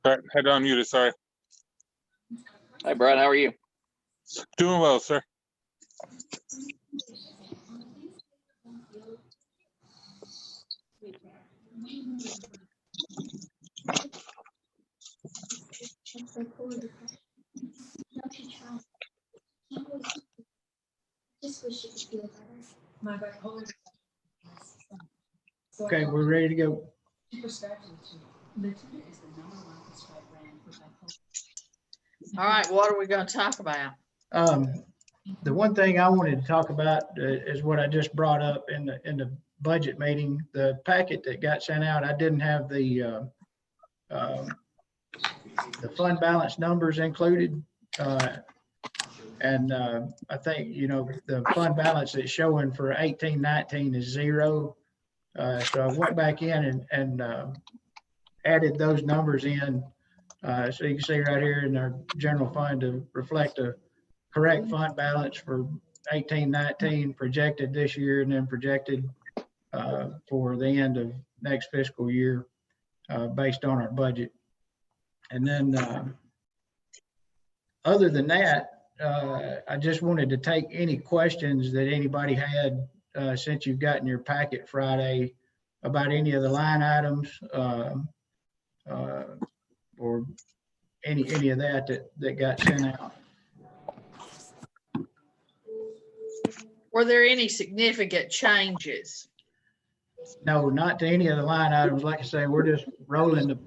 Sorry, had to unmute it, sorry. Hi, Brad. How are you? Doing well, sir. Okay, we're ready to go. All right, what are we going to talk about? The one thing I wanted to talk about is what I just brought up in the budget meeting. The packet that got sent out, I didn't have the fund balance numbers included. And I think, you know, the fund balance that's showing for 18-19 is 0. So I went back in and added those numbers in. So you can see right here in our general fund to reflect a correct fund balance for 18-19 projected this year and then projected for the end of next fiscal year based on our budget. And then other than that, I just wanted to take any questions that anybody had since you've gotten your packet Friday about any of the line items or any of that got sent out. Were there any significant changes? No, not to any of the line items. Like I say, we're just rolling the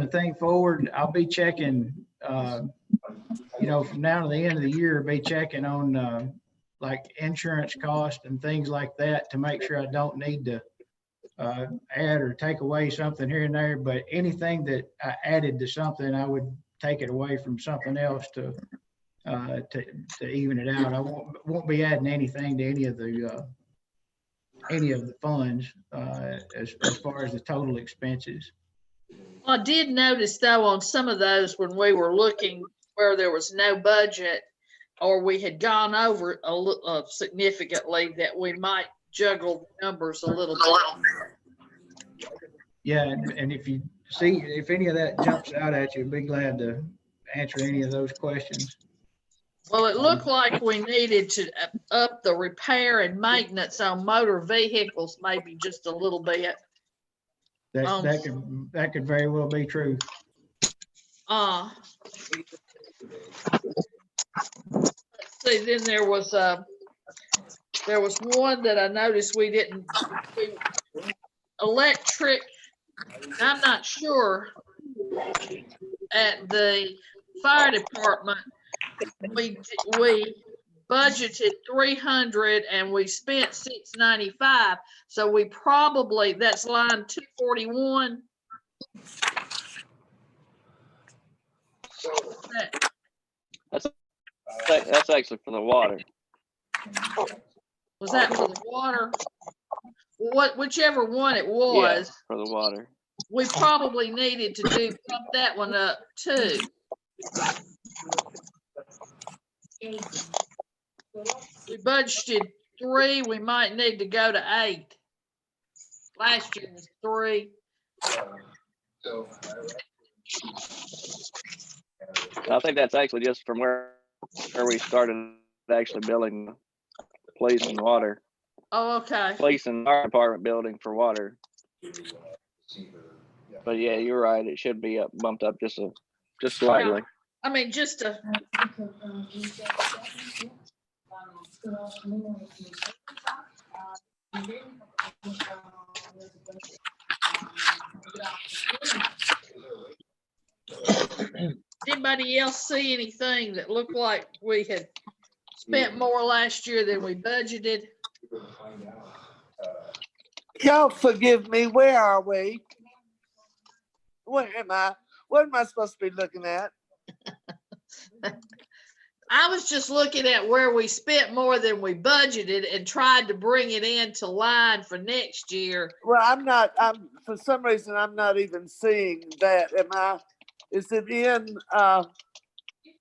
thing forward. I'll be checking, you know, from now to the end of the year, be checking on like insurance cost and things like that to make sure I don't need to add or take away something here and there. But anything that I added to something, I would take it away from something else to even it out. I won't be adding anything to any of the funds as far as the total expenses. Well, I did notice though on some of those when we were looking where there was no budget or we had gone over significantly that we might juggle numbers a little bit. Yeah, and if you see, if any of that jumps out at you, be glad to answer any of those questions. Well, it looked like we needed to up the repair and maintenance on motor vehicles, maybe just a little bit. That could very well be true. See, then there was one that I noticed electric. I'm not sure at the fire department. We budgeted 300 and we spent 695. So we probably, that's line 241. That's actually for the water. Was that for the water? Whichever one it was. Yeah, for the water. We probably needed to bump that one up too. We budgeted 3, we might need to go to 8. Last year was 3. I think that's actually just from where we started actually billing police and water. Oh, okay. Police and fire department building for water. But yeah, you're right. It should be bumped up just slightly. I mean, just a. Anybody else see anything that looked like we had spent more last year than we budgeted? Y'all forgive me. Where are we? Where am I? What am I supposed to be looking at? I was just looking at where we spent more than we budgeted and tried to bring it into line for next year. Well, for some reason, I'm not even seeing that. Is it in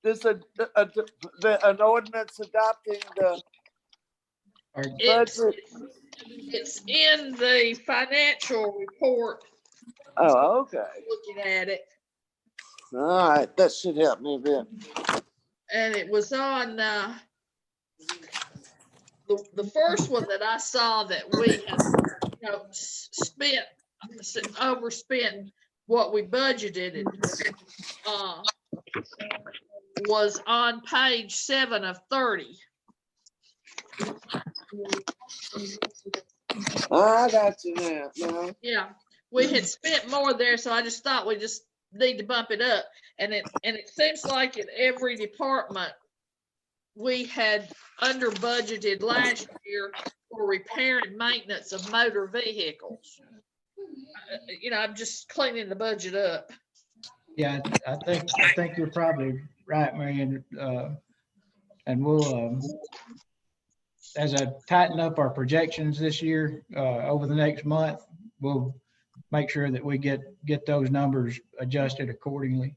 This an ordinance adopting the It's, budget. it's in the financial report, Oh, okay. looking at it. All right, that should help me a bit. And it was on, the first one that I saw that we had, overspent what we budgeted, was on page 7 of 30. I got you now. Yeah, we had spent more there, so I just thought we just need to bump it up. And it seems like in every department, we had under budgeted last year for repair and maintenance of motor vehicles. I'm just cleaning the budget up. Yeah, I think you're probably right, Marion. And we'll, as I tighten up our projections this year, over the next month, we'll make sure that we get those numbers adjusted accordingly.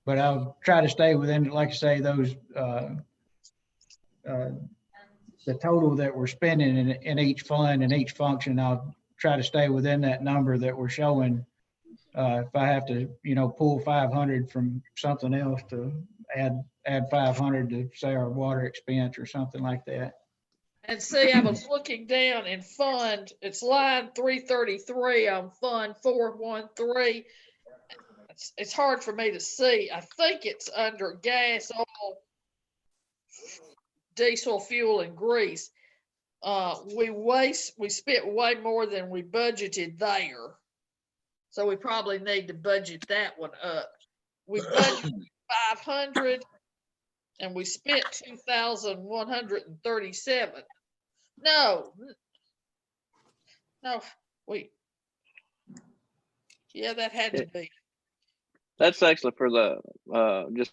But I'll try to stay within, like I say, those, the total that we're spending in each fund and each function. I'll try to stay within that number that we're showing. If I have to, pull 500 from something else to add 500 to say our water expense or something like that. And see, I was looking down in fund, it's line 333 on fund 413. It's hard for me to see. I think it's under gas, oil, diesel, fuel, and grease. We spent way more than we budgeted there. So we probably need to budget that one up. We budgeted 500 and we spent 2,137. No, wait. Yeah, that had to be. That's actually for the, just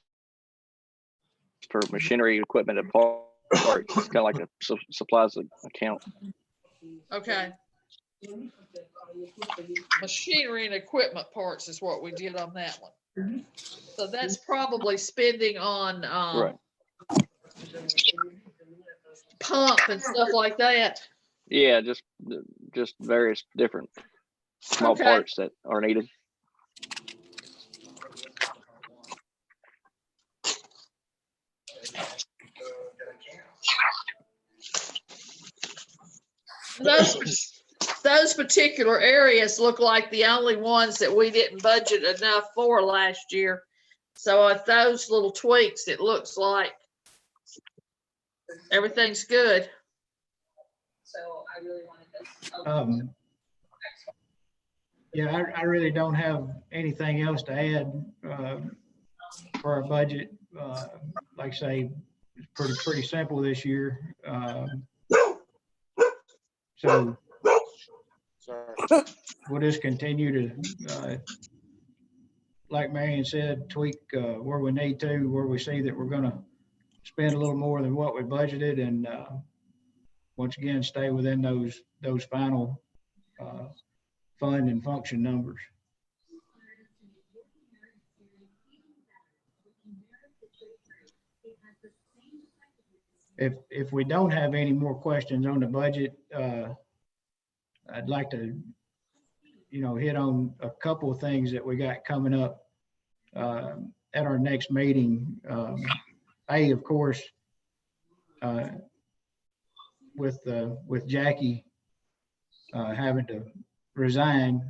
for machinery, equipment, and parts. It's kind of like a supplies account. Okay. Machinery and equipment parts is what we did on that one. So that's probably spending on, Right. pump and stuff like that. Yeah, just various different small Okay. parts that are needed. Those particular areas look like the only ones that we didn't budget enough for last year. So at those little tweaks, it looks like everything's good. So I really wanted this. Yeah, I really don't have anything else to add for our budget. Like I say, it's pretty simple this year. So Sorry. we'll just continue to, like Marion said, tweak where we need to, where we see that we're going to spend a little more than what we budgeted, and once again, stay within those final fund and function numbers. If we don't have any more questions on the budget, I'd like to, hit on a couple of things that we got coming up at our next meeting. Of course, with Jackie having to resign,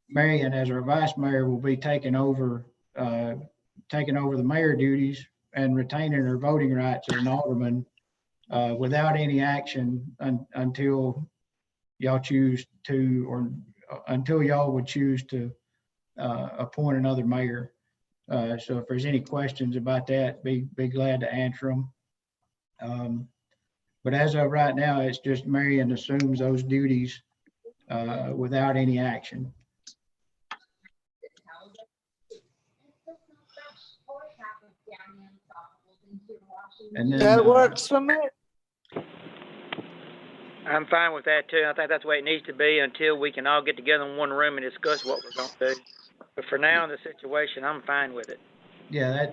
Marion, as our vice mayor, will be taking over the mayor duties and retaining her voting rights as an alderman without any action until y'all choose to, or until y'all would choose to appoint another mayor. So if there's any questions about that, be glad to answer them. But as of right now, it's just Marion assumes those duties without any action. And then, That works for me. I'm fine with that too. I think that's the way it needs to be until we can all get together in one room and discuss what we're gonna do. But for now, in the situation, I'm fine with it. Yeah,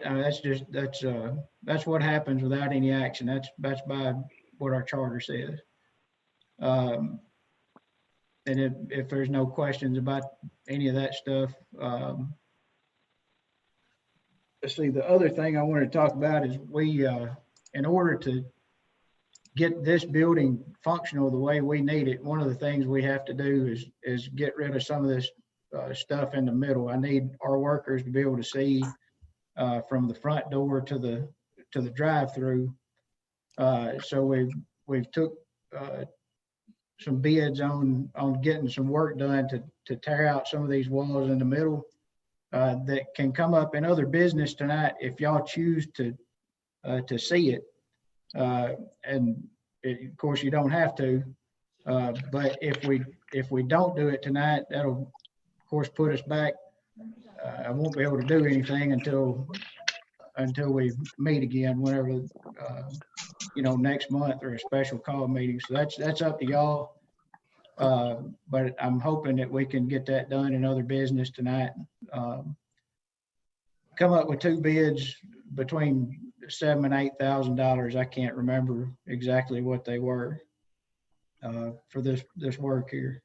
that's what happens without any action. That's by what our charter says. And if there's no questions about any of that stuff, let's see, the other thing I wanted to talk about is we, in order to get this building functional the way we need it, one of the things we have to do is get rid of some of this stuff in the middle. I need our workers to be able to see from the front door to the drive-through. So we've took some bids on getting some work done to tear out some of these walls in the middle that can come up in other business tonight if y'all choose to see it. And of course you don't have to, but if we don't do it tonight, that'll of course put us back. I won't be able to do anything until we meet again, whenever, next month, or a special call meeting. So that's up to y'all. But I'm hoping that we can get that done in other business tonight. Come up with 2 bids between $7,000 and $8,000. I can't remember exactly what they were for this work here.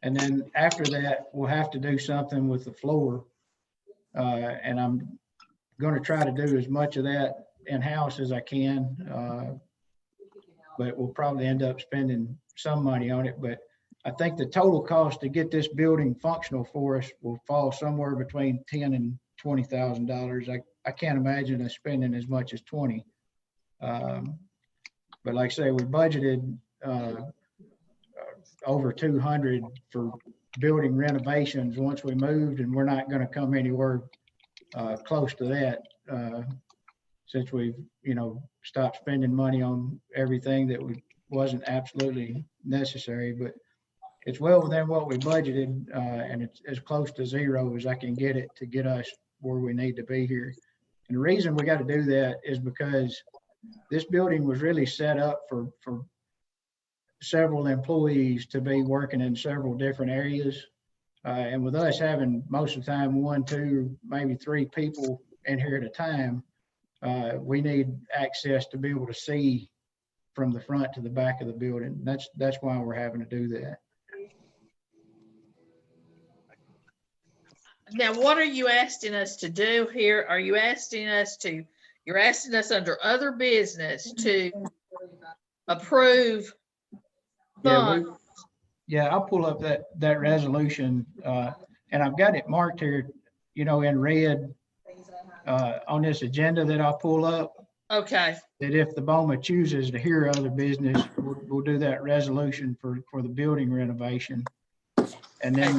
And then after that, we'll have to do something with the floor. And I'm going to try to do as much of that in-house as I can, but we'll probably end up spending some money on it. But I think the total cost to get this building functional for us will fall somewhere between $10,000 and $20,000. I can't imagine us spending as much as 20. But like I say, we budgeted over 200 for building renovations once we moved, and we're not going to come anywhere close to that since we've stopped spending money on everything that wasn't absolutely necessary. But it's well within what we budgeted, and it's as close to zero as I can get it to get us where we need to be here. And the reason we got to do that is because this building was really set up for several employees to be working in several different areas. And with us having most of the time 1, 2, maybe 3 people in here at a time, we need access to be able to see from the front to the back of the building. That's why we're having to do that. Now, what are you asking us to do here? Are you asking us you're asking us under other business to approve funds? Yeah, I'll pull up that resolution, and I've got it marked here, in red on this agenda that I'll pull up. Okay. That if the BOMA chooses to hear other business, we'll do that resolution for the building renovation. And then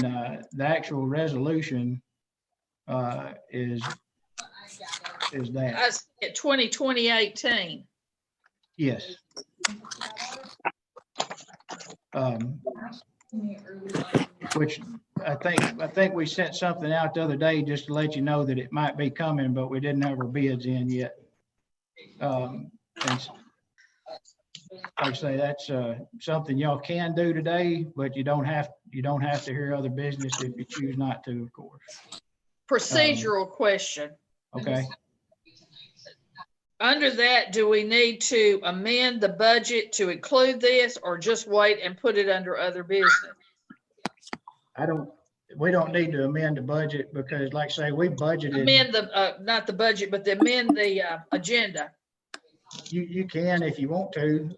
the actual resolution is that. I said 2018. Yes. Which I think we sent something out the other day just to let you know that it might be coming, but we didn't have our bids in yet. And like I say, that's something y'all can do today, but you don't have to hear other business if you choose not to, of course. Procedural question. Okay. Under that, do we need to amend the budget to include this, or just wait and put it under other business? We don't need to amend the budget because, like I say, we budgeted. Amend the, not the budget, but amend the agenda. You can if you want to,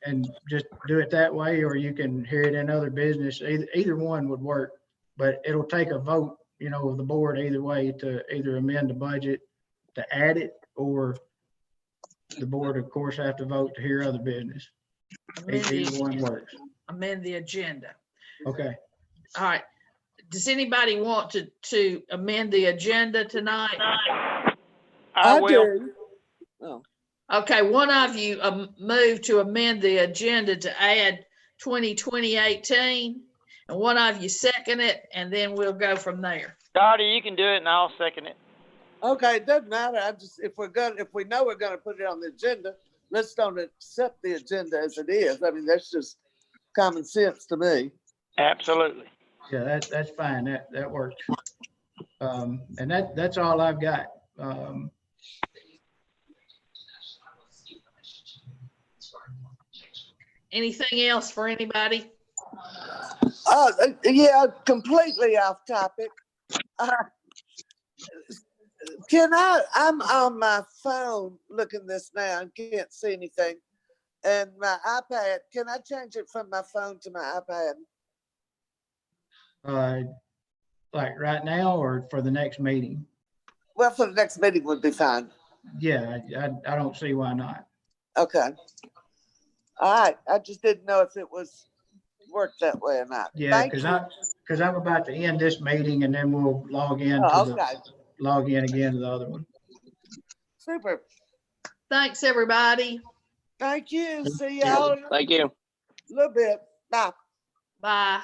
and just do it that way, or you can hear it in other business. Either one would work, but it'll take a vote, of the board either way to either amend the budget to add it, or the board, of course, have to vote to hear other business. Either one works. Amend the agenda. Okay. All right. Does anybody want to amend the agenda tonight? I will. do. Oh. Okay, one of you move to amend the agenda to add 2018, and one of you second it, and then we'll go from there. Dottie, you can do it and I'll second it. Okay, it doesn't matter. If we know we're gonna put it on the agenda, let's don't accept the agenda as it is. I mean, that's just common sense to me. Absolutely. Yeah, that's fine. That works. And that's all I've got. Anything else for anybody? Yeah, completely off topic. I'm on my phone looking this now and can't see anything. And my iPad, can I change it from my phone to my iPad? Like right now or for the next meeting? Well, for the next meeting would be fine. Yeah, I don't see why not. Okay. All right. I just didn't know if it was worked that way or not. Yeah, Thank because you. I'm about to end this meeting and then we'll log in Oh, to okay. log in again to the other one. Super. Thanks, everybody. Thank you. See y'all in Thank you. a little bit. Bye. Bye.